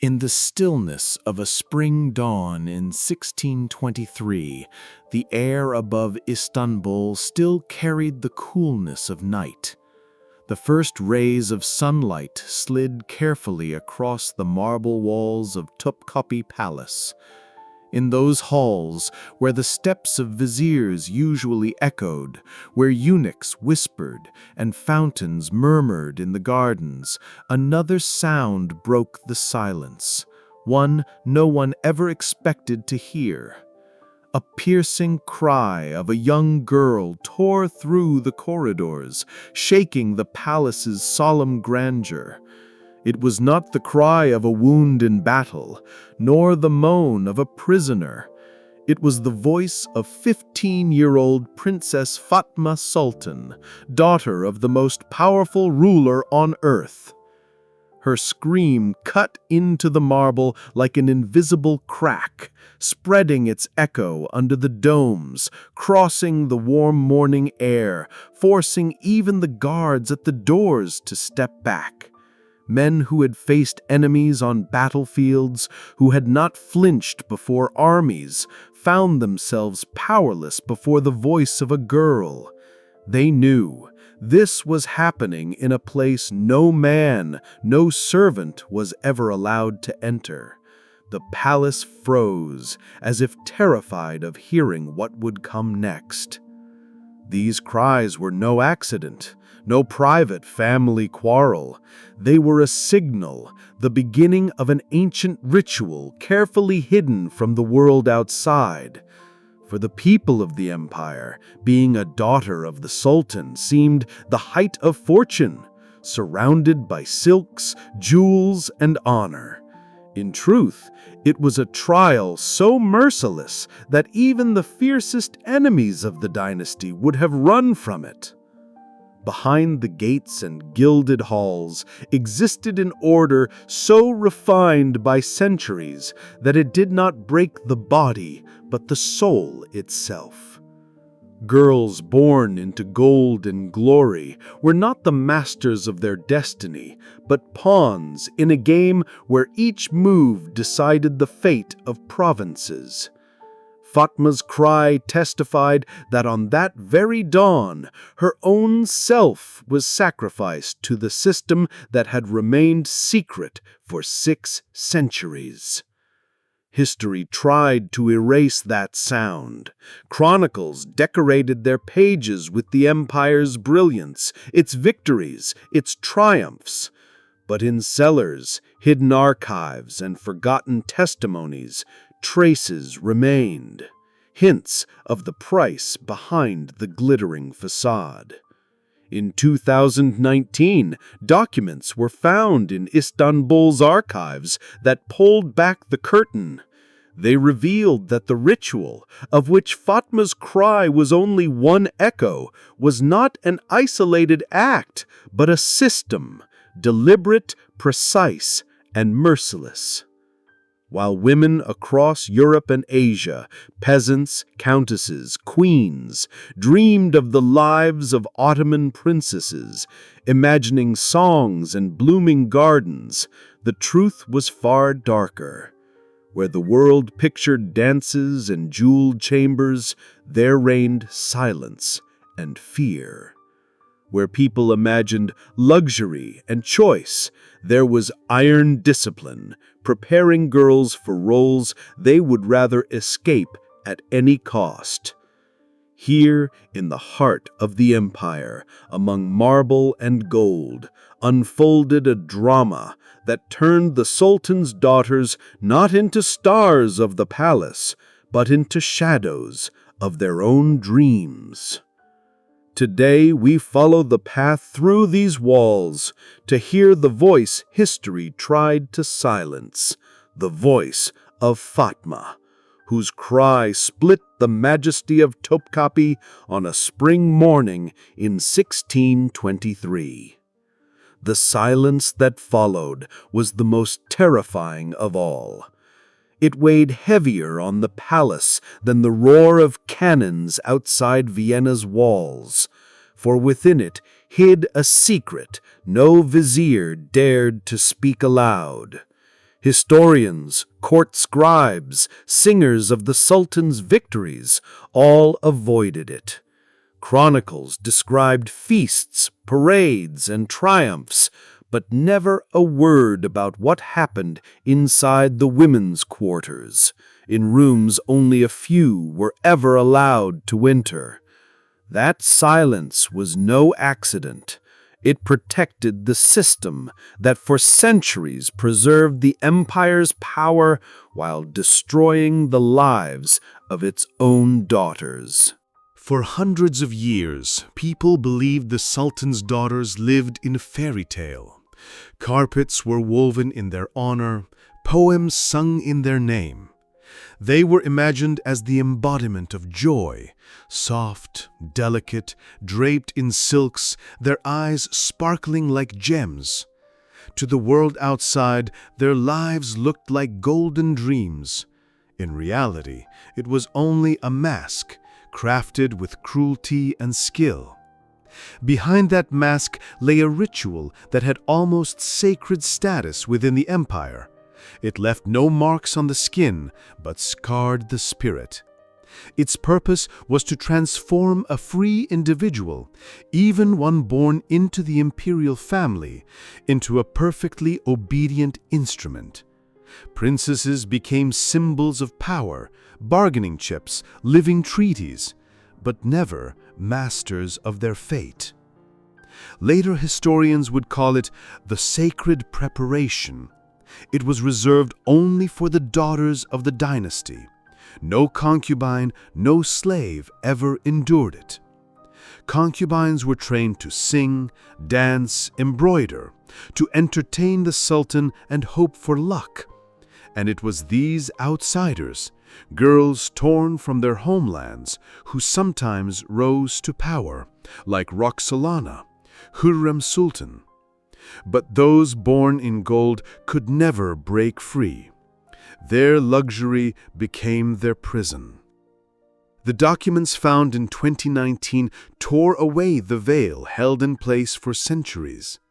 In the stillness of a spring dawn in 1623, the air above Istanbul still carried the coolness of night. The first rays of sunlight slid carefully across the marble walls of Topkapi Palace. In those halls where the steps of viziers usually echoed, where eunuchs whispered and fountains murmured in the gardens, another sound broke the silence, one no one ever expected to hear. A piercing cry of a young girl tore through the corridors, shaking the palace's solemn grandeur. It was not the cry of a wound in battle, nor the moan of a prisoner. It was the voice of 15-year-old Princess Fatma Sultan, daughter of the most powerful ruler on earth. Her scream cut into the marble like an invisible crack, spreading its echo under the domes, crossing the warm morning air, forcing even the guards at the doors to step back. Men who had faced enemies on battlefields, who had not flinched before armies, found themselves powerless before the voice of a girl. They knew this was happening in a place no man, no servant was ever allowed to enter. The palace froze, as if terrified of hearing what would come next. These cries were no accident, no private family quarrel. They were a signal, the beginning of an ancient ritual carefully hidden from the world outside. For the people of the empire, being a daughter of the Sultan seemed the height of fortune, surrounded by silks, jewels, and honor. In truth, it was a trial so merciless that even the fiercest enemies of the dynasty would have run from it. Behind the gates and gilded halls existed an order so refined by centuries that it did not break the body but the soul itself. Girls born into gold and glory were not the masters of their destiny, but pawns in a game where each move decided the fate of provinces. Fatma's cry testified that on that very dawn, her own self was sacrificed to the system that had remained secret for 6 centuries. History tried to erase that sound. Chronicles decorated their pages with the empire's brilliance, its victories, its triumphs. But in cellars, hidden archives, and forgotten testimonies, traces remained, hints of the price behind the glittering facade. In 2019, documents were found in Istanbul's archives that pulled back the curtain. They revealed that the ritual, of which Fatma's cry was only one echo, was not an isolated act, but a system, deliberate, precise, and merciless. While women across Europe and Asia, peasants, countesses, queens, dreamed of the lives of Ottoman princesses, imagining songs and blooming gardens, the truth was far darker. Where the world pictured dances and jeweled chambers, there reigned silence and fear. Where people imagined luxury and choice, there was iron discipline, preparing girls for roles they would rather escape at any cost. Here, in the heart of the empire, among marble and gold, unfolded a drama that turned the Sultan's daughters not into stars of the palace, but into shadows of their own dreams. Today we follow the path through these walls to hear the voice history tried to silence, the voice of Fatma, whose cry split the majesty of Topkapi on a spring morning in 1623. The silence that followed was the most terrifying of all. It weighed heavier on the palace than the roar of cannons outside Vienna's walls, for within it hid a secret no vizier dared to speak aloud. Historians, court scribes, singers of the Sultan's victories all avoided it. Chronicles described feasts, parades, and triumphs, but never a word about what happened inside the women's quarters, in rooms only a few were ever allowed to enter. That silence was no accident. It protected the system that for centuries preserved the empire's power while destroying the lives of its own daughters. For hundreds of years, people believed the Sultan's daughters lived in a fairy tale. Carpets were woven in their honor, poems sung in their name. They were imagined as the embodiment of joy, soft, delicate, draped in silks, their eyes sparkling like gems. To the world outside, their lives looked like golden dreams. In reality, it was only a mask, crafted with cruelty and skill. Behind that mask lay a ritual that had almost sacred status within the empire. It left no marks on the skin, but scarred the spirit. Its purpose was to transform a free individual, even one born into the imperial family, into a perfectly obedient instrument. Princesses became symbols of power, bargaining chips, living treaties, but never masters of their fate. Later historians would call it the sacred preparation. It was reserved only for the daughters of the dynasty. No concubine, no slave ever endured it. Concubines were trained to sing, dance, embroider, to entertain the Sultan and hope for luck. And it was these outsiders, girls torn from their homelands, who sometimes rose to power, like Roxolana, Hurrem Sultan. But those born in gold could never break free. Their luxury became their prison. The documents found in 2019 tore away the veil held in place for centuries.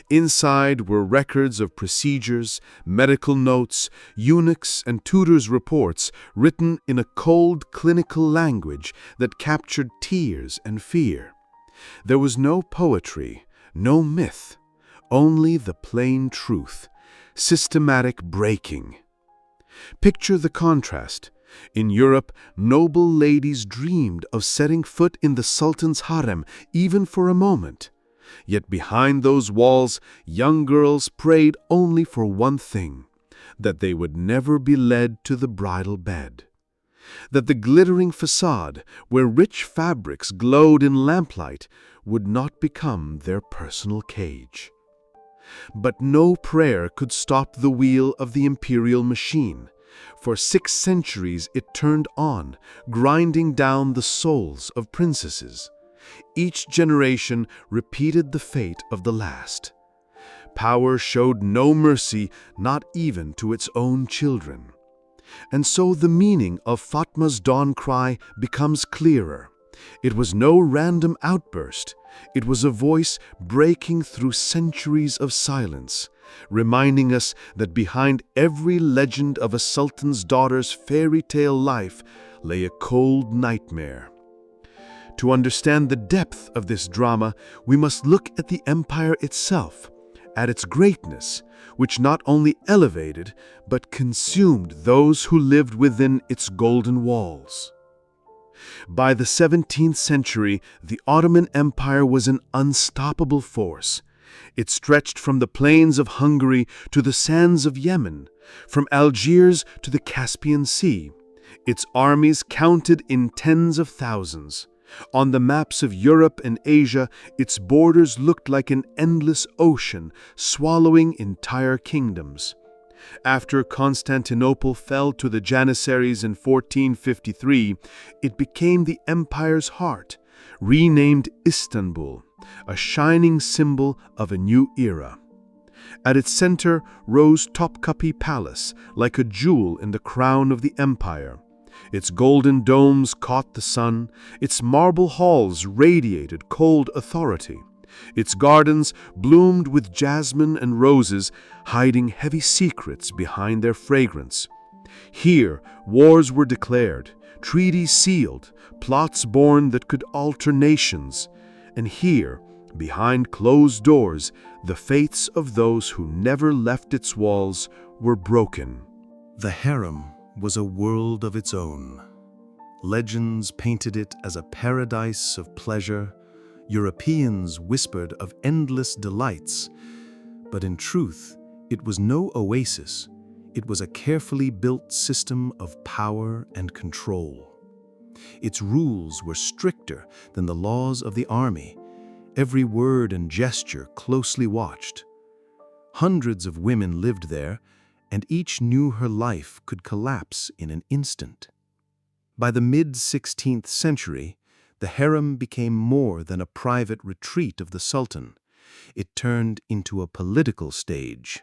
Inside were records of procedures, medical notes, eunuchs' and tutors' reports written in a cold, clinical language that captured tears and fear. There was no poetry, no myth, only the plain truth, systematic breaking. Picture the contrast. In Europe, noble ladies dreamed of setting foot in the Sultan's harem even for a moment. Yet behind those walls, young girls prayed only for one thing, that they would never be led to the bridal bed. That the glittering facade, where rich fabrics glowed in lamplight, would not become their personal cage. But no prayer could stop the wheel of the imperial machine. For 6 centuries it turned on, grinding down the souls of princesses. Each generation repeated the fate of the last. Power showed no mercy, not even to its own children. And so the meaning of Fatma's dawn cry becomes clearer. It was no random outburst. It was a voice breaking through centuries of silence, reminding us that behind every legend of a sultan's daughter's fairy tale life lay a cold nightmare. To understand the depth of this drama, we must look at the empire itself, at its greatness, which not only elevated but consumed those who lived within its golden walls. By the 17th century, the Ottoman Empire was an unstoppable force. It stretched from the plains of Hungary to the sands of Yemen, from Algiers to the Caspian Sea. Its armies counted in tens of thousands. On the maps of Europe and Asia, its borders looked like an endless ocean, swallowing entire kingdoms. After Constantinople fell to the Janissaries in 1453, it became the empire's heart, renamed Istanbul, a shining symbol of a new era. At its center rose Topkapi Palace, like a jewel in the crown of the empire. Its golden domes caught the sun, its marble halls radiated cold authority, Its gardens bloomed with jasmine and roses, hiding heavy secrets behind their fragrance. Here, wars were declared, treaties sealed, plots born that could alter nations. And here, behind closed doors, the fates of those who never left its walls were broken. The harem was a world of its own. Legends painted it as a paradise of pleasure. Europeans whispered of endless delights. But in truth, it was no oasis. It was a carefully built system of power and control. Its rules were stricter than the laws of the army, every word and gesture closely watched. Hundreds of women lived there, and each knew her life could collapse in an instant. By the mid-16th century, the harem became more than a private retreat of the Sultan. It turned into a political stage.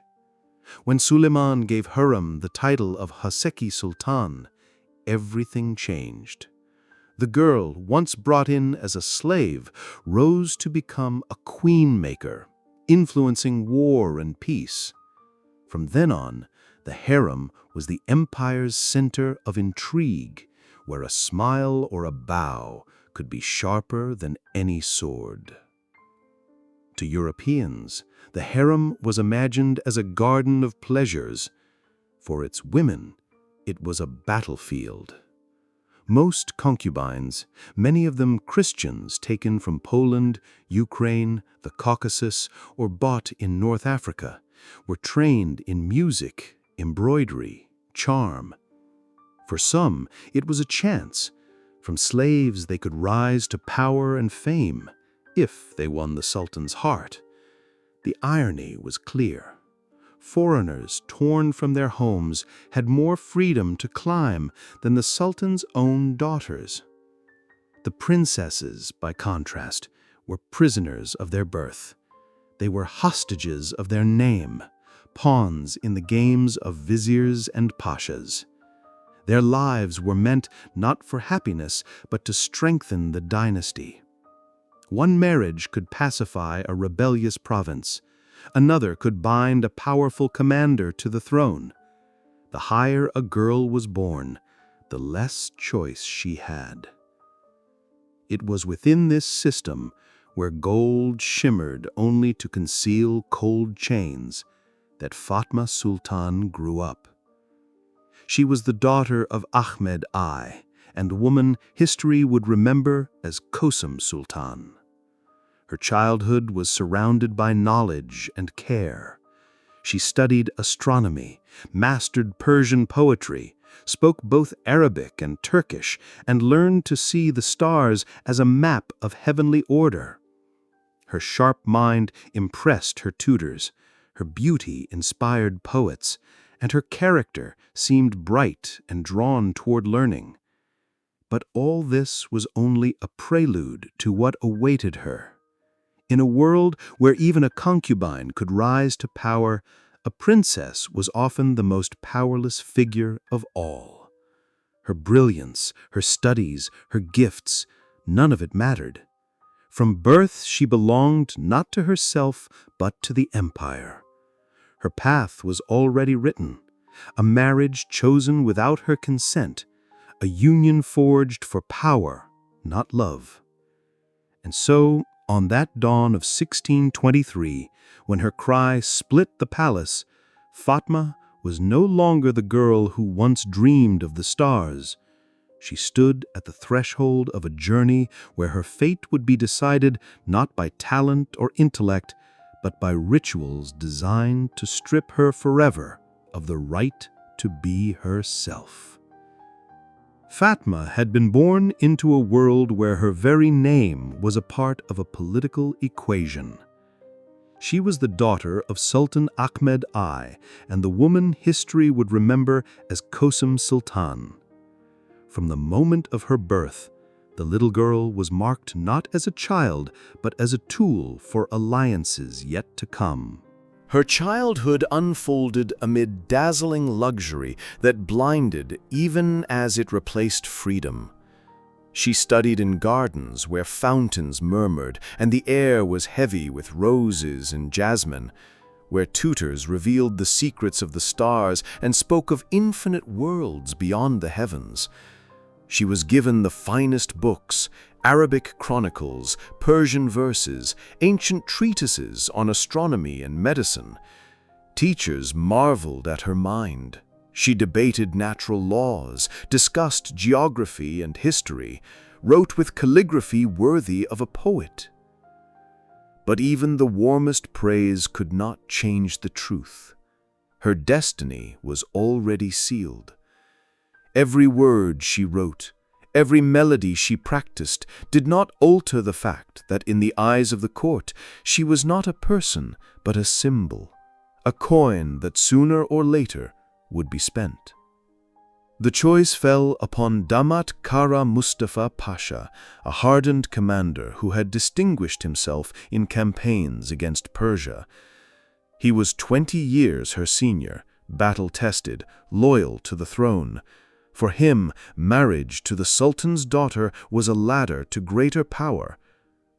When Suleiman gave Hurrem the title of Haseki Sultan, everything changed. The girl, once brought in as a slave, rose to become a queen-maker, influencing war and peace. From then on, the harem was the empire's center of intrigue, where a smile or a bow could be sharper than any sword. To Europeans, the harem was imagined as a garden of pleasures. For its women, it was a battlefield. Most concubines, many of them Christians taken from Poland, Ukraine, the Caucasus, or bought in North Africa, were trained in music, embroidery, charm. For some, it was a chance. From slaves, they could rise to power and fame, if they won the Sultan's heart. The irony was clear. Foreigners torn from their homes had more freedom to climb than the Sultan's own daughters. The princesses, by contrast, were prisoners of their birth. They were hostages of their name, pawns in the games of viziers and pashas. Their lives were meant not for happiness, but to strengthen the dynasty. One marriage could pacify a rebellious province. Another could bind a powerful commander to the throne. The higher a girl was born, the less choice she had. It was within this system, where gold shimmered only to conceal cold chains, that Fatma Sultan grew up. She was the daughter of Ahmed I, and a woman history would remember as Kosum Sultan. Her childhood was surrounded by knowledge and care. She studied astronomy, mastered Persian poetry, spoke both Arabic and Turkish, and learned to see the stars as a map of heavenly order. Her sharp mind impressed her tutors, her beauty inspired poets, and her character seemed bright and drawn toward learning. But all this was only a prelude to what awaited her. In a world where even a concubine could rise to power, a princess was often the most powerless figure of all. Her brilliance, her studies, her gifts, none of it mattered. From birth she belonged not to herself but to the empire. Her path was already written, a marriage chosen without her consent, a union forged for power, not love. And so, on that dawn of 1623, when her cry split the palace, Fatma was no longer the girl who once dreamed of the stars. She stood at the threshold of a journey where her fate would be decided not by talent or intellect, but by rituals designed to strip her forever of the right to be herself. Fatma had been born into a world where her very name was a part of a political equation. She was the daughter of Sultan Ahmed I, and the woman history would remember as Kosum Sultan. From the moment of her birth, the little girl was marked not as a child, but as a tool for alliances yet to come. Her childhood unfolded amid dazzling luxury that blinded even as it replaced freedom. She studied in gardens where fountains murmured and the air was heavy with roses and jasmine, where tutors revealed the secrets of the stars and spoke of infinite worlds beyond the heavens. She was given the finest books, Arabic chronicles, Persian verses, ancient treatises on astronomy and medicine. Teachers marveled at her mind. She debated natural laws, discussed geography and history, wrote with calligraphy worthy of a poet. But even the warmest praise could not change the truth. Her destiny was already sealed. Every word she wrote, every melody she practiced did not alter the fact that in the eyes of the court she was not a person but a symbol, a coin that sooner or later would be spent. The choice fell upon Damat Kara Mustafa Pasha, a hardened commander who had distinguished himself in campaigns against Persia. He was 20 years her senior, battle-tested, loyal to the throne. For him, marriage to the Sultan's daughter was a ladder to greater power.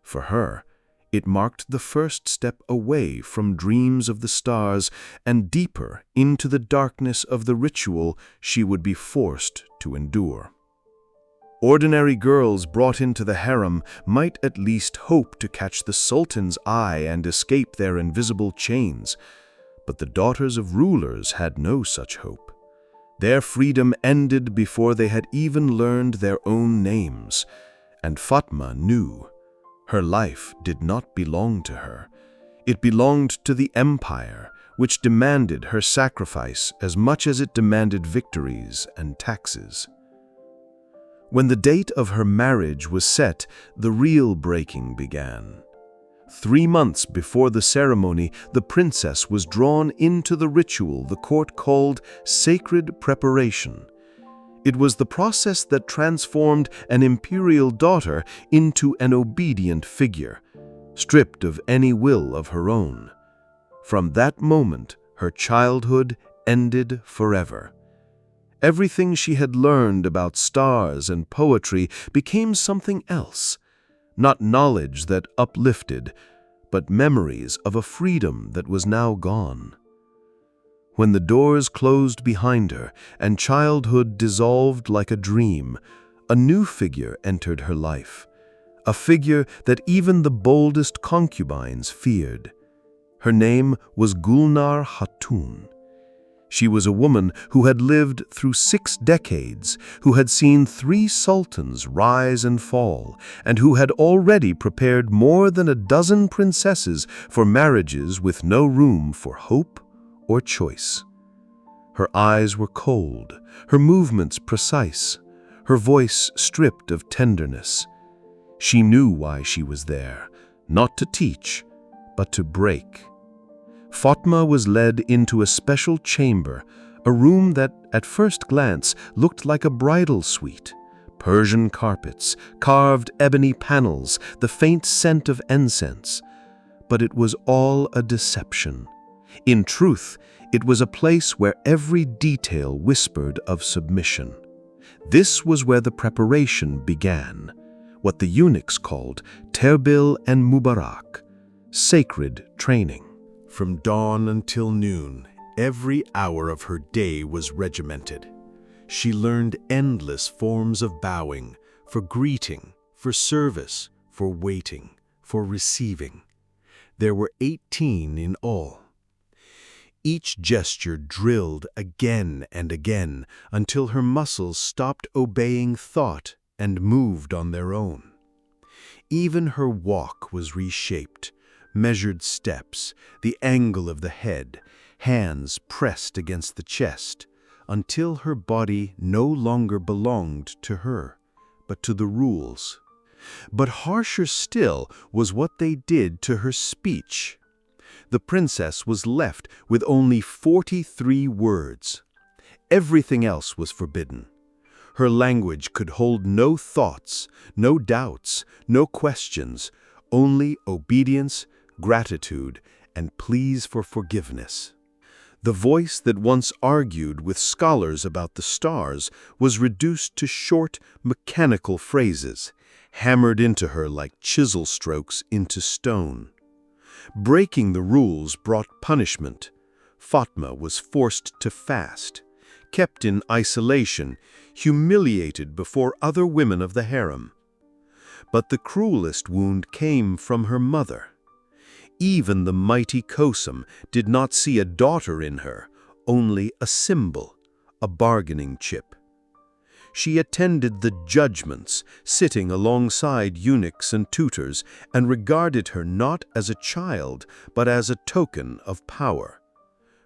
For her, it marked the first step away from dreams of the stars and deeper into the darkness of the ritual she would be forced to endure. Ordinary girls brought into the harem might at least hope to catch the Sultan's eye and escape their invisible chains, but the daughters of rulers had no such hope. Their freedom ended before they had even learned their own names, and Fatma knew. Her life did not belong to her. It belonged to the empire, which demanded her sacrifice as much as it demanded victories and taxes. When the date of her marriage was set, the real breaking began. 3 months before the ceremony, the princess was drawn into the ritual the court called sacred preparation. It was the process that transformed an imperial daughter into an obedient figure, stripped of any will of her own. From that moment, her childhood ended forever. Everything she had learned about stars and poetry became something else, not knowledge that uplifted, but memories of a freedom that was now gone. When the doors closed behind her and childhood dissolved like a dream, a new figure entered her life, a figure that even the boldest concubines feared. Her name was Gulnar Hatun. She was a woman who had lived through 6 decades, who had seen 3 sultans rise and fall, and who had already prepared more than a dozen princesses for marriages with no room for hope or choice. Her eyes were cold, her movements precise, her voice stripped of tenderness. She knew why she was there, not to teach, but to break. Fatma was led into a special chamber, a room that, at first glance, looked like a bridal suite. Persian carpets, carved ebony panels, the faint scent of incense. But it was all a deception. In truth, it was a place where every detail whispered of submission. This was where the preparation began, what the eunuchs called Terbil and Mubarak, sacred training. From dawn until noon, every hour of her day was regimented. She learned endless forms of bowing, for greeting, for service, for waiting, for receiving. There were 18 in all. Each gesture drilled again and again until her muscles stopped obeying thought and moved on their own. Even her walk was reshaped, measured steps, the angle of the head, hands pressed against the chest, until her body no longer belonged to her, but to the rules. But harsher still was what they did to her speech. The princess was left with only 43 words. Everything else was forbidden. Her language could hold no thoughts, no doubts, no questions, only obedience, gratitude, and pleas for forgiveness. The voice that once argued with scholars about the stars was reduced to short, mechanical phrases, hammered into her like chisel strokes into stone. Breaking the rules brought punishment. Fatma was forced to fast, kept in isolation, humiliated before other women of the harem. But the cruelest wound came from her mother. Even the mighty Kosum did not see a daughter in her, only a symbol, a bargaining chip. She attended the judgments, sitting alongside eunuchs and tutors, and regarded her not as a child, but as a token of power.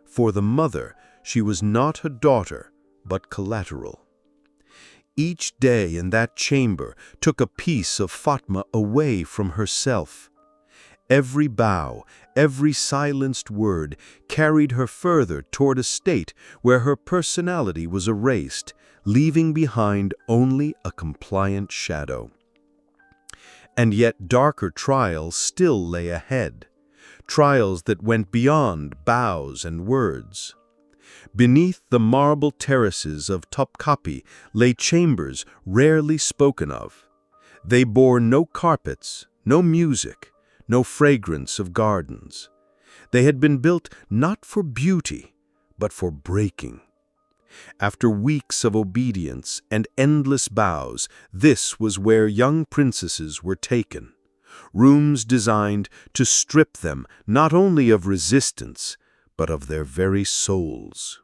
For the mother, she was not a daughter, but collateral. Each day in that chamber took a piece of Fatma away from herself. Every bow, every silenced word carried her further toward a state where her personality was erased, leaving behind only a compliant shadow. And yet darker trials still lay ahead, trials that went beyond bows and words. Beneath the marble terraces of Topkapi lay chambers rarely spoken of. They bore no carpets, no music, no fragrance of gardens. They had been built not for beauty, but for breaking. After weeks of obedience and endless bows, this was where young princesses were taken. Rooms designed to strip them not only of resistance, but of their very souls.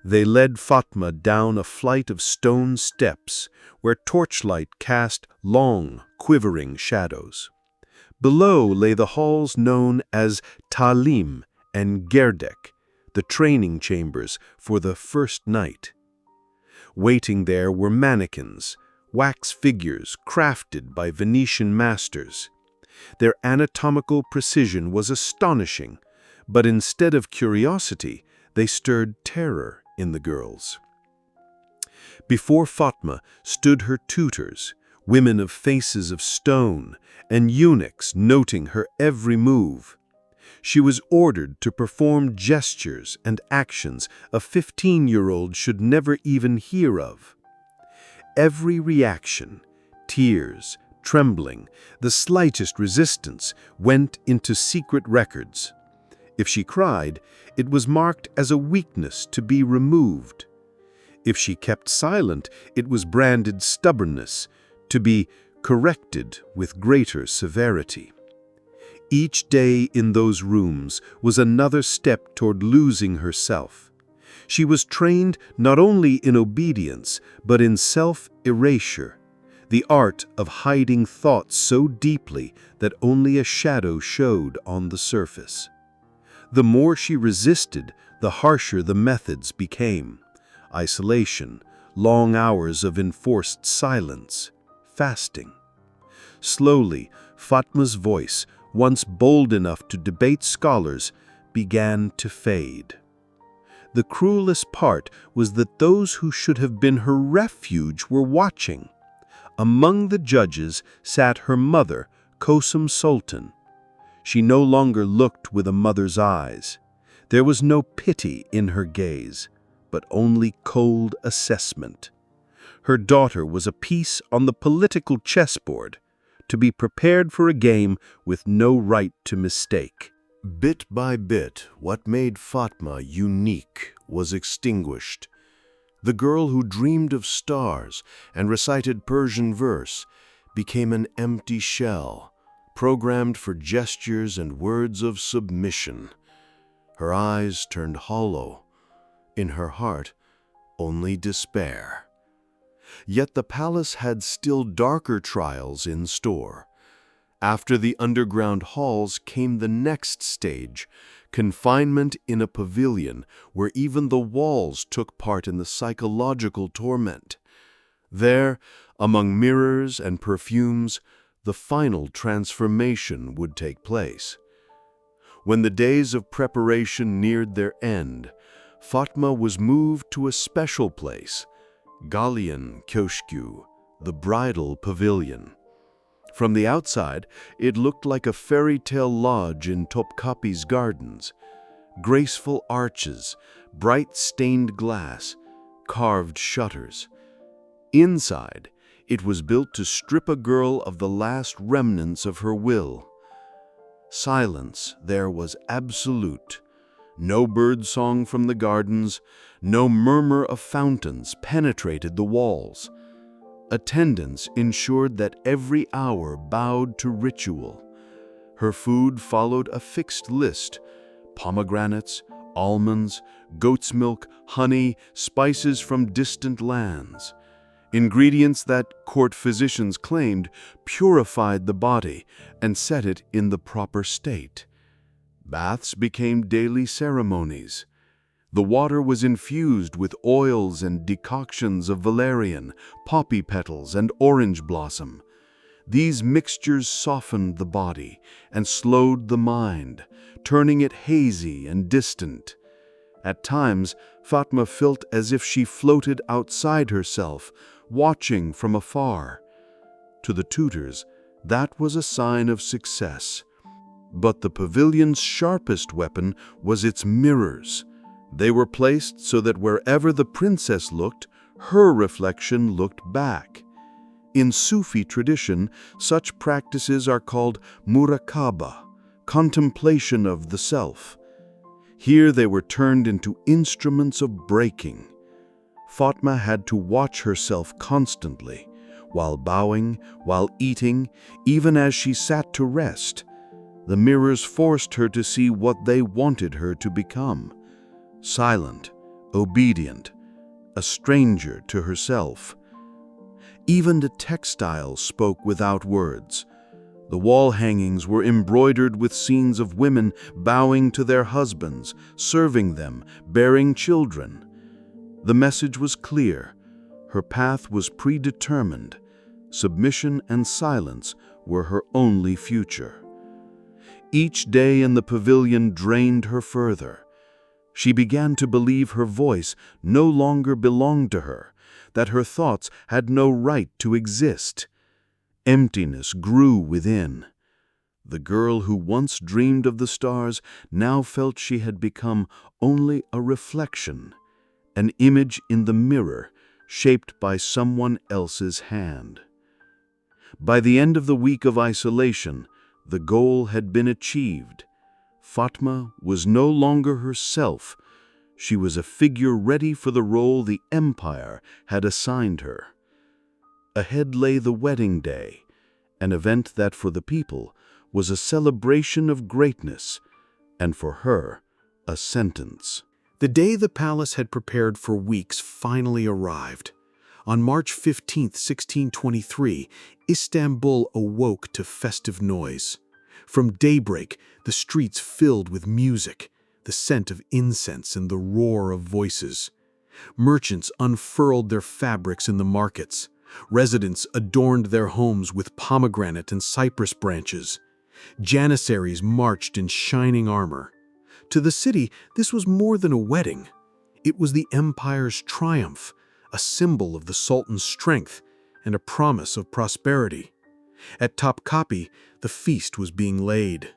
They led Fatma down a flight of stone steps where torchlight cast long, quivering shadows. Below lay the halls known as Talim and Gerdek, the training chambers for the first night. Waiting there were mannequins, wax figures crafted by Venetian masters. Their anatomical precision was astonishing, but instead of curiosity, they stirred terror in the girls. Before Fatma stood her tutors, women of faces of stone, and eunuchs noting her every move. She was ordered to perform gestures and actions a 15-year-old should never even hear of. Every reaction, tears, trembling, the slightest resistance went into secret records. If she cried, it was marked as a weakness to be removed. If she kept silent, it was branded stubbornness, to be corrected with greater severity. Each day in those rooms was another step toward losing herself. She was trained not only in obedience, but in self-erasure, the art of hiding thoughts so deeply that only a shadow showed on the surface. The more she resisted, the harsher the methods became. Isolation, long hours of enforced silence, fasting. Slowly, Fatma's voice, once bold enough to debate scholars, began to fade. The cruelest part was that those who should have been her refuge were watching. Among the judges sat her mother, Fatma Sultan. She no longer looked with a mother's eyes. There was no pity in her gaze, but only cold assessment. Her daughter was a piece on the political chessboard, to be prepared for a game with no right to mistake. Bit by bit, what made Fatma unique was extinguished. The girl who dreamed of stars and recited Persian verse became an empty shell, programmed for gestures and words of submission. Her eyes turned hollow. In her heart, only despair. Yet the palace had still darker trials in store. After the underground halls came the next stage, confinement in a pavilion where even the walls took part in the psychological torment. There, among mirrors and perfumes, the final transformation would take place. When the days of preparation neared their end, Fatma was moved to a special place, Galyan Köşkü, the bridal pavilion. From the outside, it looked like a fairy tale lodge in Topkapi's gardens. graceful arches, bright stained glass, carved shutters. Inside, it was built to strip a girl of the last remnants of her will. Silence there was absolute. No bird song from the gardens, no murmur of fountains penetrated the walls. Attendance ensured that every hour bowed to ritual. Her food followed a fixed list: pomegranates, almonds, goat's milk, honey, spices from distant lands. Ingredients that, court physicians claimed, purified the body and set it in the proper state. Baths became daily ceremonies. The water was infused with oils and decoctions of valerian, poppy petals, and orange blossom. These mixtures softened the body and slowed the mind, turning it hazy and distant. At times, Fatma felt as if she floated outside herself, watching from afar. To the tutors, that was a sign of success. But the pavilion's sharpest weapon was its mirrors. They were placed so that wherever the princess looked, her reflection looked back. In Sufi tradition, such practices are called muraqaba, contemplation of the self. Here they were turned into instruments of breaking. Fatma had to watch herself constantly, while bowing, while eating, even as she sat to rest. The mirrors forced her to see what they wanted her to become: silent, obedient, a stranger to herself. Even the textiles spoke without words. The wall hangings were embroidered with scenes of women bowing to their husbands, serving them, bearing children. The message was clear. Her path was predetermined. Submission and silence were her only future. Each day in the pavilion drained her further. She began to believe her voice no longer belonged to her, that her thoughts had no right to exist. Emptiness grew within. The girl who once dreamed of the stars now felt she had become only a reflection, an image in the mirror shaped by someone else's hand. By the end of the week of isolation, the goal had been achieved. Fatma was no longer herself. She was a figure ready for the role the empire had assigned her. Ahead lay the wedding day, an event that for the people was a celebration of greatness, and for her, a sentence. The day the palace had prepared for weeks finally arrived. On March 15, 1623, Istanbul awoke to festive noise. From daybreak, the streets filled with music, the scent of incense and the roar of voices. Merchants unfurled their fabrics in the markets. Residents adorned their homes with pomegranate and cypress branches. Janissaries marched in shining armor. To the city, this was more than a wedding. It was the empire's triumph, a symbol of the Sultan's strength and a promise of prosperity. At Topkapi, the feast was being laid.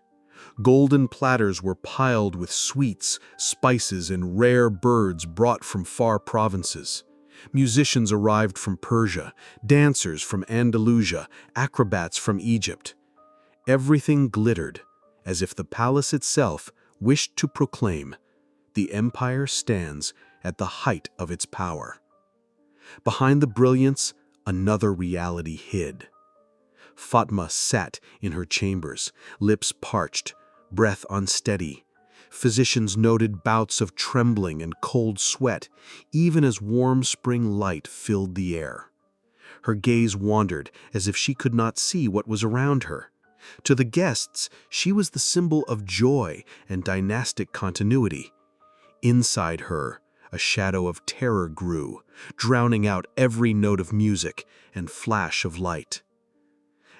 Golden platters were piled with sweets, spices, and rare birds brought from far provinces. Musicians arrived from Persia, dancers from Andalusia, acrobats from Egypt. Everything glittered, as if the palace itself wished to proclaim, "The empire stands at the height of its power." Behind the brilliance, another reality hid. Fatma sat in her chambers, lips parched, breath unsteady. Physicians noted bouts of trembling and cold sweat, even as warm spring light filled the air. Her gaze wandered as if she could not see what was around her. To the guests, she was the symbol of joy and dynastic continuity. Inside her, a shadow of terror grew, drowning out every note of music and flash of light.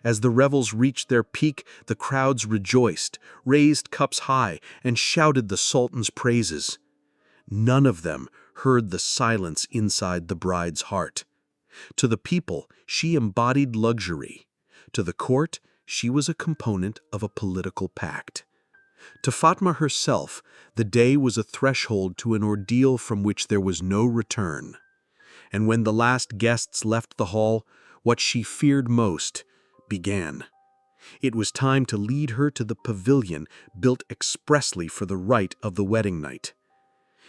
As the revels reached their peak, the crowds rejoiced, raised cups high, and shouted the Sultan's praises. None of them heard the silence inside the bride's heart. To the people, she embodied luxury. To the court, she was a component of a political pact. To Fatma herself, the day was a threshold to an ordeal from which there was no return. And when the last guests left the hall, what she feared most began. It was time to lead her to the pavilion built expressly for the rite of the wedding night.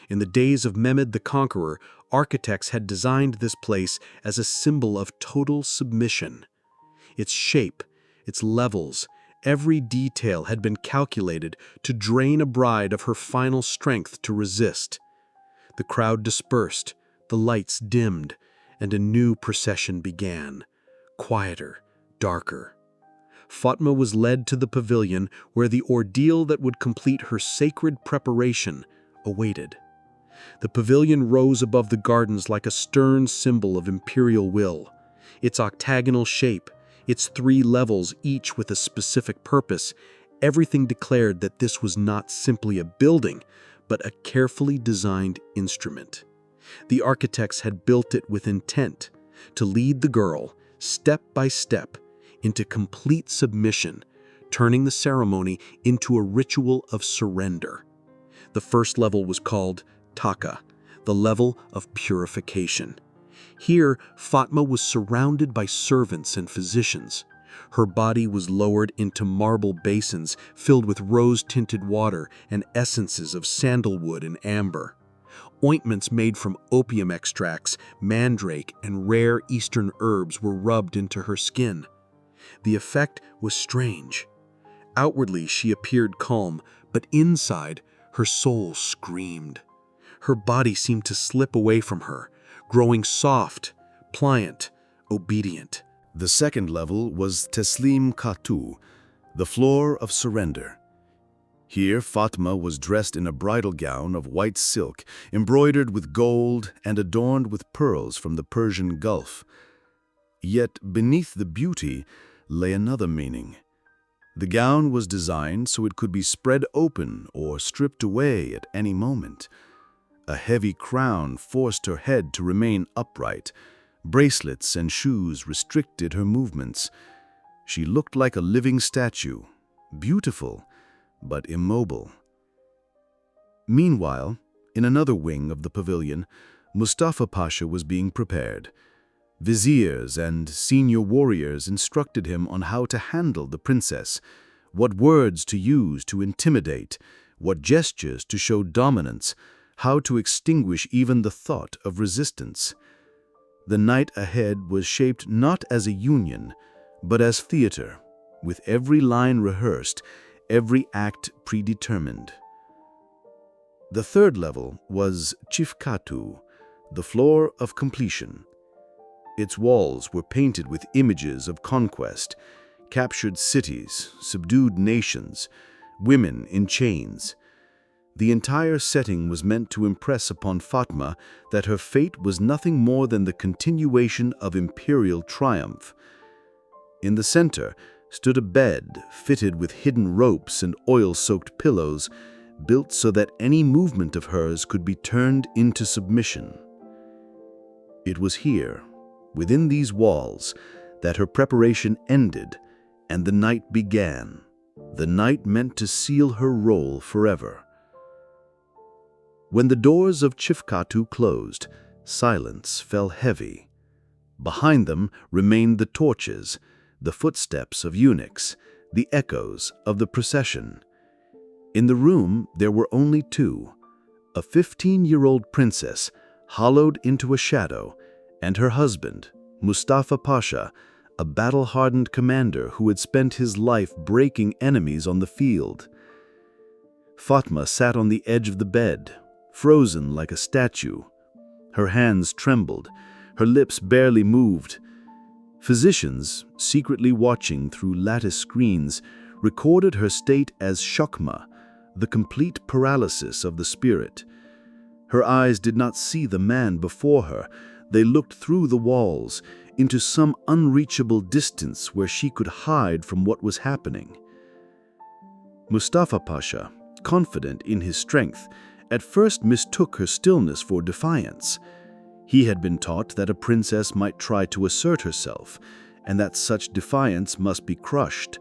In the days of Mehmed the Conqueror, architects had designed this place as a symbol of total submission. Its shape, its levels, every detail had been calculated to drain a bride of her final strength to resist. The crowd dispersed, the lights dimmed, and a new procession began, quieter, darker. Fatma was led to the pavilion where the ordeal that would complete her sacred preparation awaited. The pavilion rose above the gardens like a stern symbol of imperial will. Its octagonal shape, its 3 levels, each with a specific purpose, everything declared that this was not simply a building, but a carefully designed instrument. The architects had built it with intent to lead the girl, step by step, into complete submission, turning the ceremony into a ritual of surrender. The first level was called Taka, the level of purification. Here, Fatma was surrounded by servants and physicians. Her body was lowered into marble basins filled with rose-tinted water and essences of sandalwood and amber. Ointments made from opium extracts, mandrake, and rare Eastern herbs were rubbed into her skin. The effect was strange. Outwardly, she appeared calm, but inside, her soul screamed. Her body seemed to slip away from her, growing soft, pliant, obedient. The second level was Teslim Katu, the floor of surrender. Here, Fatma was dressed in a bridal gown of white silk, embroidered with gold and adorned with pearls from the Persian Gulf. Yet beneath the beauty lay another meaning. The gown was designed so it could be spread open or stripped away at any moment. A heavy crown forced her head to remain upright. Bracelets and shoes restricted her movements. She looked like a living statue, beautiful, but immobile. Meanwhile, in another wing of the pavilion, Mustafa Pasha was being prepared. Viziers and senior warriors instructed him on how to handle the princess, what words to use to intimidate, what gestures to show dominance, how to extinguish even the thought of resistance. The night ahead was shaped not as a union, but as theater, with every line rehearsed, every act predetermined. The third level was Chifkatu, the floor of completion. Its walls were painted with images of conquest, captured cities, subdued nations, women in chains. The entire setting was meant to impress upon Fatma that her fate was nothing more than the continuation of imperial triumph. In the center stood a bed fitted with hidden ropes and oil-soaked pillows, built so that any movement of hers could be turned into submission. It was here, within these walls, that her preparation ended and the night began, the night meant to seal her role forever. When the doors of Chifkatu closed, silence fell heavy. Behind them remained the torches, the footsteps of eunuchs, the echoes of the procession. In the room there were only 2, a 15-year-old princess, hollowed into a shadow, and her husband, Mustafa Pasha, a battle-hardened commander who had spent his life breaking enemies on the field. Fatma sat on the edge of the bed, frozen like a statue. Her hands trembled, her lips barely moved. Physicians, secretly watching through lattice screens, recorded her state as shokma, the complete paralysis of the spirit. Her eyes did not see the man before her. They looked through the walls, into some unreachable distance where she could hide from what was happening. Mustafa Pasha, confident in his strength, at first mistook her stillness for defiance. He had been taught that a princess might try to assert herself, and that such defiance must be crushed.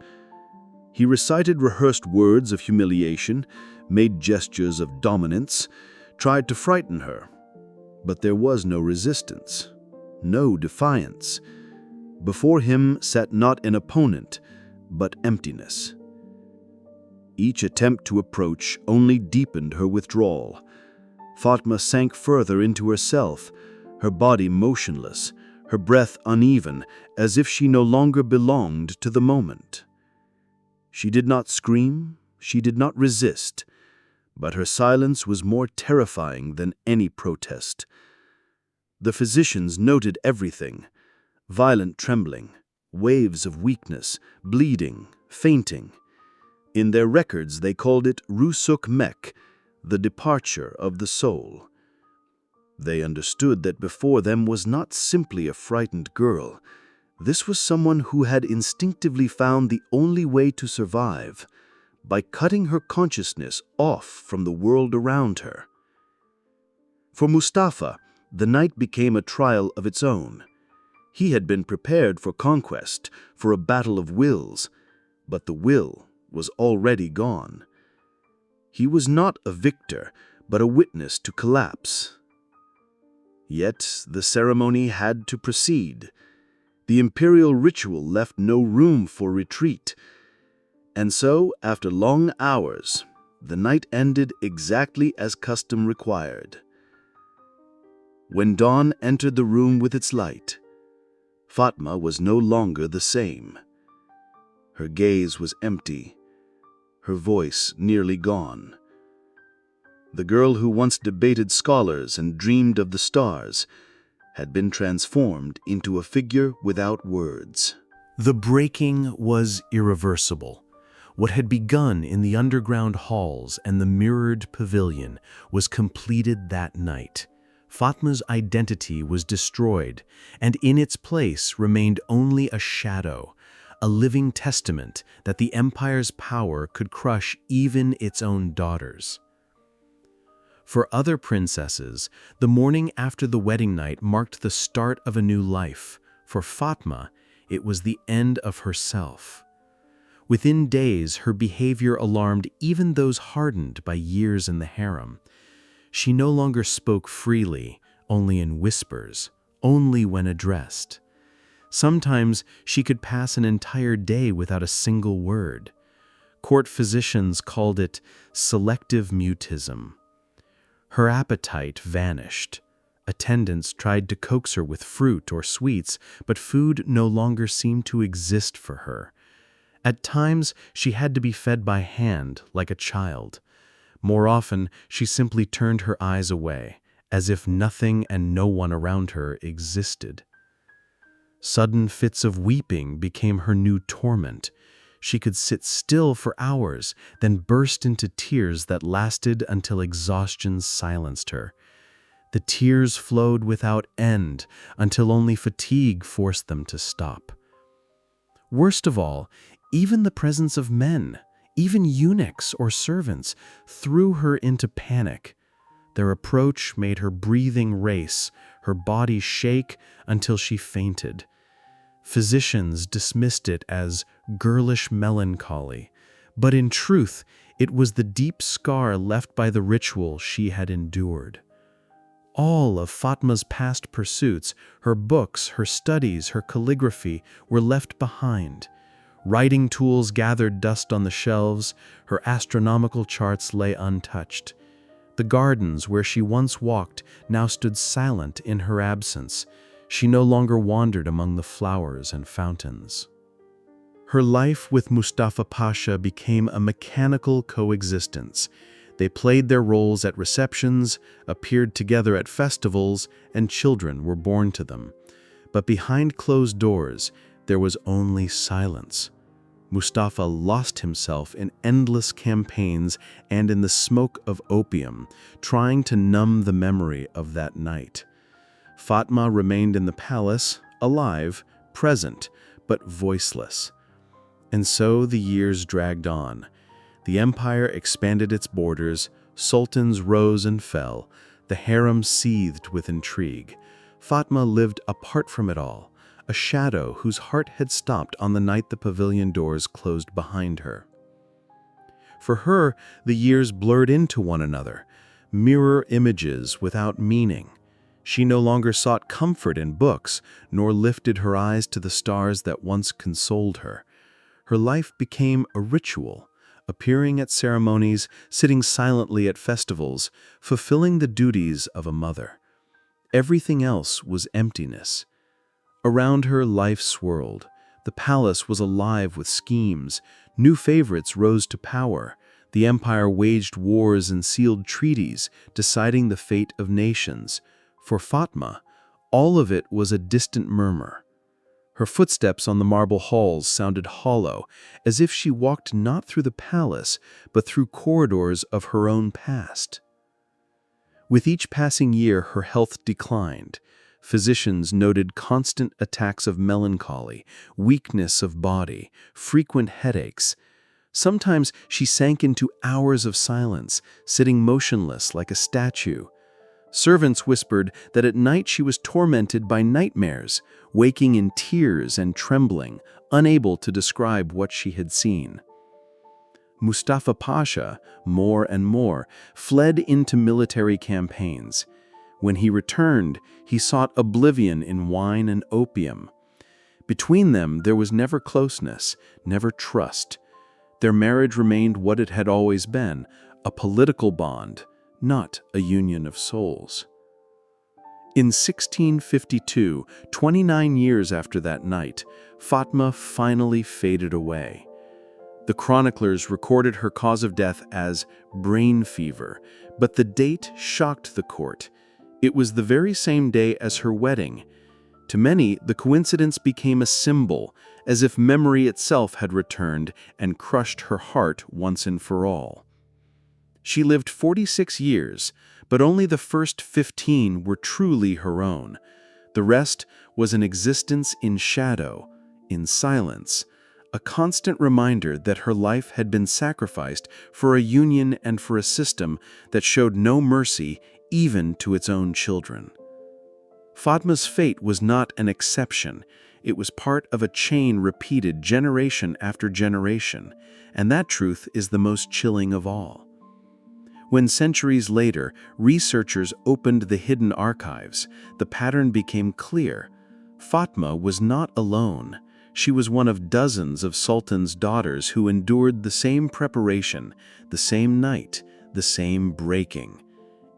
He recited rehearsed words of humiliation, made gestures of dominance, tried to frighten her. But there was no resistance, no defiance. Before him sat not an opponent, but emptiness. Each attempt to approach only deepened her withdrawal. Fatma sank further into herself, her body motionless, her breath uneven, as if she no longer belonged to the moment. She did not scream, she did not resist, but her silence was more terrifying than any protest. The physicians noted everything: violent trembling, waves of weakness, bleeding, fainting. In their records they called it rusuk mek, the departure of the soul. They understood that before them was not simply a frightened girl. This was someone who had instinctively found the only way to survive, by cutting her consciousness off from the world around her. For Mustafa, the night became a trial of its own. He had been prepared for conquest, for a battle of wills, but the will was already gone. He was not a victor, but a witness to collapse. Yet the ceremony had to proceed. The imperial ritual left no room for retreat. And so, after long hours, the night ended exactly as custom required. When dawn entered the room with its light, Fatma was no longer the same. Her gaze was empty, her voice nearly gone. The girl who once debated scholars and dreamed of the stars had been transformed into a figure without words. The breaking was irreversible. What had begun in the underground halls and the mirrored pavilion was completed that night. Fatma's identity was destroyed, and in its place remained only a shadow, a living testament that the empire's power could crush even its own daughters. For other princesses, the morning after the wedding night marked the start of a new life. For Fatma, it was the end of herself. Within days, her behavior alarmed even those hardened by years in the harem. She no longer spoke freely, only in whispers, only when addressed. Sometimes she could pass an entire day without a single word. Court physicians called it selective mutism. Her appetite vanished. Attendants tried to coax her with fruit or sweets, but food no longer seemed to exist for her. At times, she had to be fed by hand, like a child. More often, she simply turned her eyes away, as if nothing and no one around her existed. Sudden fits of weeping became her new torment. She could sit still for hours, then burst into tears that lasted until exhaustion silenced her. The tears flowed without end until only fatigue forced them to stop. Worst of all, even the presence of men, even eunuchs or servants, threw her into panic. Their approach made her breathing race, her body shake until she fainted. Physicians dismissed it as girlish melancholy, but in truth, it was the deep scar left by the ritual she had endured. All of Fatma's past pursuits, her books, her studies, her calligraphy, were left behind. Writing tools gathered dust on the shelves, her astronomical charts lay untouched. The gardens where she once walked now stood silent in her absence. She no longer wandered among the flowers and fountains. Her life with Mustafa Pasha became a mechanical coexistence. They played their roles at receptions, appeared together at festivals, and children were born to them. But behind closed doors, there was only silence. Mustafa lost himself in endless campaigns and in the smoke of opium, trying to numb the memory of that night. Fatma remained in the palace, alive, present, but voiceless. And so the years dragged on. The empire expanded its borders, sultans rose and fell, the harem seethed with intrigue. Fatma lived apart from it all, a shadow whose heart had stopped on the night the pavilion doors closed behind her. For her, the years blurred into one another, mirror images without meaning. She no longer sought comfort in books, nor lifted her eyes to the stars that once consoled her. Her life became a ritual, appearing at ceremonies, sitting silently at festivals, fulfilling the duties of a mother. Everything else was emptiness. Around her, life swirled. The palace was alive with schemes. New favorites rose to power. The empire waged wars and sealed treaties, deciding the fate of nations. For Fatma, all of it was a distant murmur. Her footsteps on the marble halls sounded hollow, as if she walked not through the palace, but through corridors of her own past. With each passing year, her health declined. Physicians noted constant attacks of melancholy, weakness of body, frequent headaches. Sometimes she sank into hours of silence, sitting motionless like a statue. Servants whispered that at night she was tormented by nightmares, waking in tears and trembling, unable to describe what she had seen. Mustafa Pasha, more and more, fled into military campaigns. When he returned, he sought oblivion in wine and opium. Between them, there was never closeness, never trust. Their marriage remained what it had always been, a political bond, not a union of souls. In 1652, 29 years after that night, Fatma finally faded away. The chroniclers recorded her cause of death as brain fever, but the date shocked the court. It was the very same day as her wedding. To many, the coincidence became a symbol, as if memory itself had returned and crushed her heart once and for all. She lived 46 years, but only the first 15 were truly her own. The rest was an existence in shadow, in silence, a constant reminder that her life had been sacrificed for a union and for a system that showed no mercy even to its own children. Fatma's fate was not an exception. It was part of a chain repeated generation after generation, and that truth is the most chilling of all. When centuries later, researchers opened the hidden archives, the pattern became clear. Fatma was not alone. She was one of dozens of sultans' daughters who endured the same preparation, the same night, the same breaking.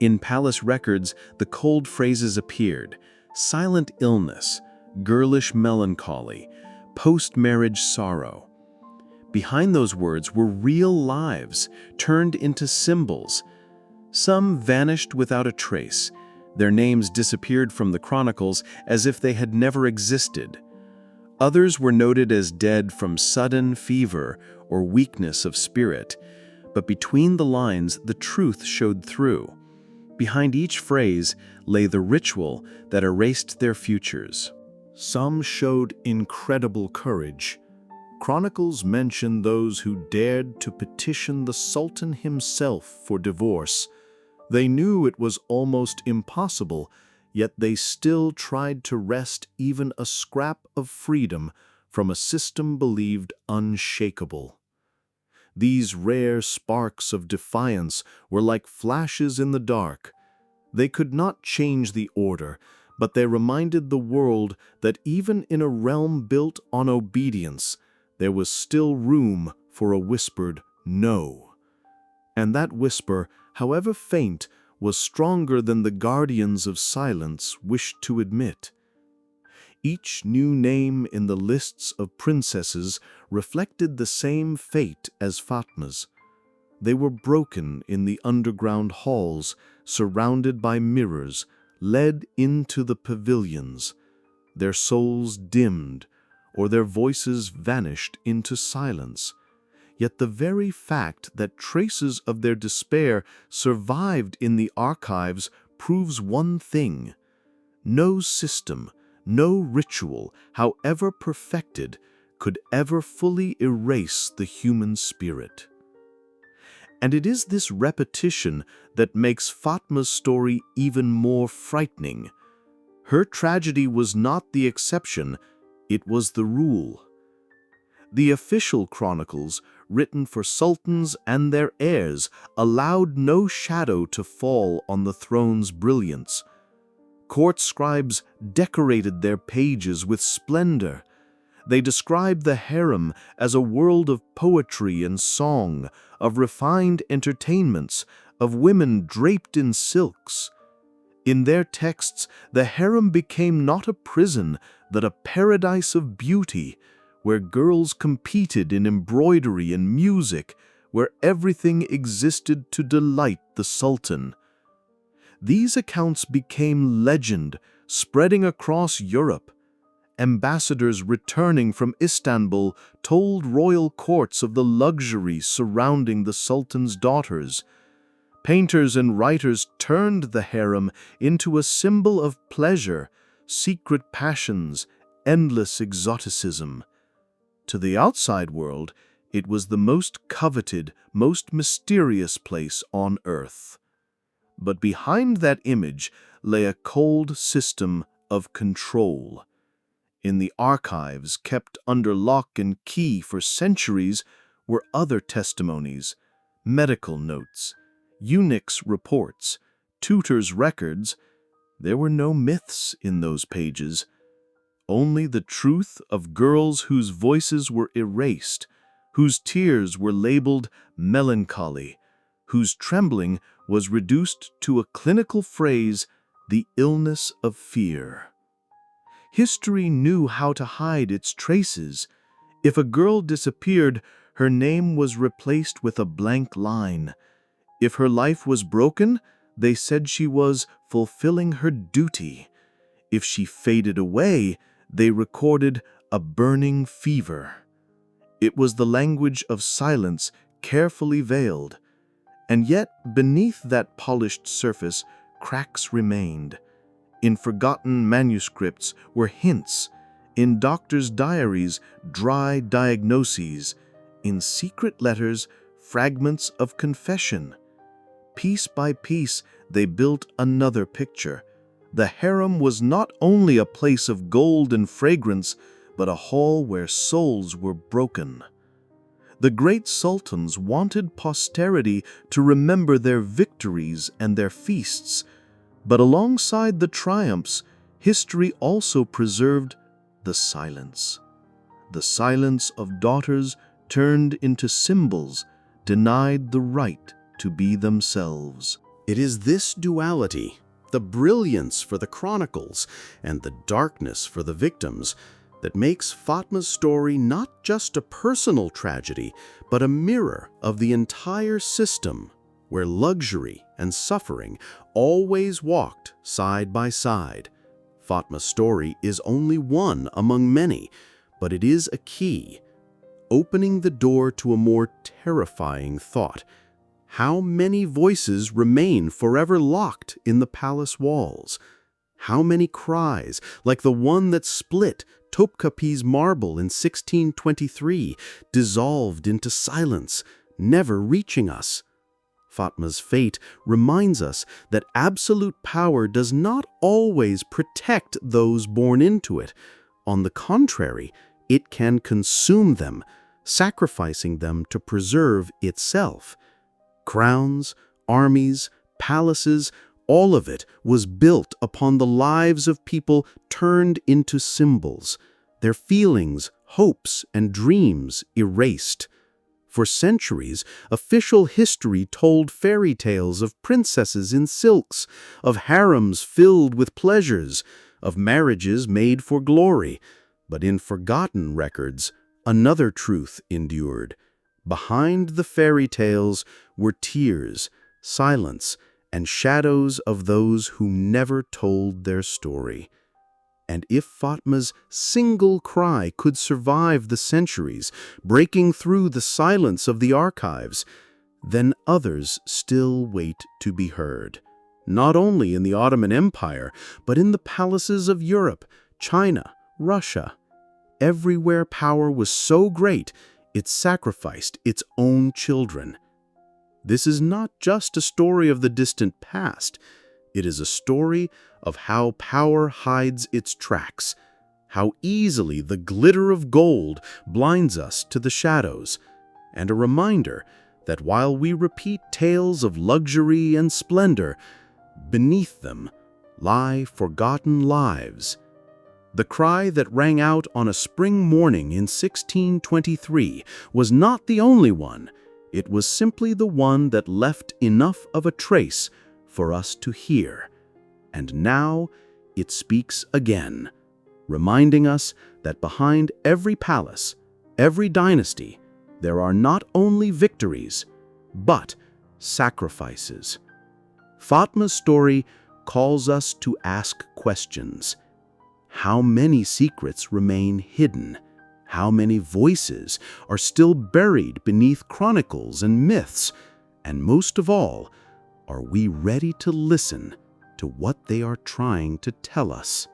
In palace records, the cold phrases appeared: silent illness, girlish melancholy, post-marriage sorrow. Behind those words were real lives, turned into symbols. Some vanished without a trace. Their names disappeared from the chronicles as if they had never existed. Others were noted as dead from sudden fever or weakness of spirit. But between the lines, the truth showed through. Behind each phrase lay the ritual that erased their futures. Some showed incredible courage. Chronicles mention those who dared to petition the Sultan himself for divorce. They knew it was almost impossible, yet they still tried to wrest even a scrap of freedom from a system believed unshakable. These rare sparks of defiance were like flashes in the dark. They could not change the order, but they reminded the world that even in a realm built on obedience, there was still room for a whispered no. And that whisper, however faint, was stronger than the guardians of silence wished to admit. Each new name in the lists of princesses reflected the same fate as Fatma's. They were broken in the underground halls, surrounded by mirrors, led into the pavilions. Their souls dimmed, or their voices vanished into silence. Yet the very fact that traces of their despair survived in the archives proves one thing: no system, no ritual, however perfected, could ever fully erase the human spirit. And it is this repetition that makes Fatma's story even more frightening. Her tragedy was not the exception, It was the rule. The official chronicles, written for sultans and their heirs, allowed no shadow to fall on the throne's brilliance. Court scribes decorated their pages with splendor. They described the harem as a world of poetry and song, of refined entertainments, of women draped in silks. In their texts, the harem became not a prison, but a paradise of beauty, where girls competed in embroidery and music, where everything existed to delight the sultan. These accounts became legend, spreading across Europe. Ambassadors returning from Istanbul told royal courts of the luxury surrounding the sultan's daughters. Painters and writers turned the harem into a symbol of pleasure, secret passions, endless exoticism. To the outside world, it was the most coveted, most mysterious place on earth. But behind that image lay a cold system of control. In the archives kept under lock and key for centuries were other testimonies, medical notes, eunuchs' reports, tutors' records. There were no myths in those pages, only the truth of girls whose voices were erased, whose tears were labeled melancholy, whose trembling was reduced to a clinical phrase, the illness of fear. History knew how to hide its traces. If a girl disappeared, her name was replaced with a blank line. If her life was broken, they said she was fulfilling her duty. If she faded away, they recorded a burning fever. It was the language of silence, carefully veiled. And yet, beneath that polished surface, cracks remained. In forgotten manuscripts were hints, in doctors' diaries, dry diagnoses, in secret letters, fragments of confession. Piece by piece, they built another picture. The harem was not only a place of gold and fragrance, but a hall where souls were broken. The great sultans wanted posterity to remember their victories and their feasts, but alongside the triumphs, history also preserved the silence of daughters turned into symbols, denied the right to be themselves. It is this duality, the brilliance for the chronicles and the darkness for the victims, that makes Fatma's story not just a personal tragedy, but a mirror of the entire system, where luxury and suffering always walked side by side. Fatma's story is only one among many, but it is a key, opening the door to a more terrifying thought. How many voices remain forever locked in the palace walls? How many cries, like the one that split Topkapi's marble in 1623, dissolved into silence, never reaching us? Fatma's fate reminds us that absolute power does not always protect those born into it. On the contrary, it can consume them, sacrificing them to preserve itself. Crowns, armies, palaces, all of it was built upon the lives of people turned into symbols, their feelings, hopes, and dreams erased. For centuries, official history told fairy tales of princesses in silks, of harems filled with pleasures, of marriages made for glory. But in forgotten records, another truth endured. Behind the fairy tales were tears, silence, and shadows of those who never told their story. And if Fatma's single cry could survive the centuries, breaking through the silence of the archives, then others still wait to be heard. Not only in the Ottoman Empire, but in the palaces of Europe, China, Russia. Everywhere power was so great, it sacrificed its own children. This is not just a story of the distant past. It is a story of how power hides its tracks, how easily the glitter of gold blinds us to the shadows, and a reminder that while we repeat tales of luxury and splendor, beneath them lie forgotten lives. The cry that rang out on a spring morning in 1623 was not the only one. It was simply the one that left enough of a trace for us to hear. And now it speaks again, reminding us that behind every palace, every dynasty, there are not only victories, but sacrifices. Fatma's story calls us to ask questions. How many secrets remain hidden? How many voices are still buried beneath chronicles and myths? And most of all, are we ready to listen to what they are trying to tell us?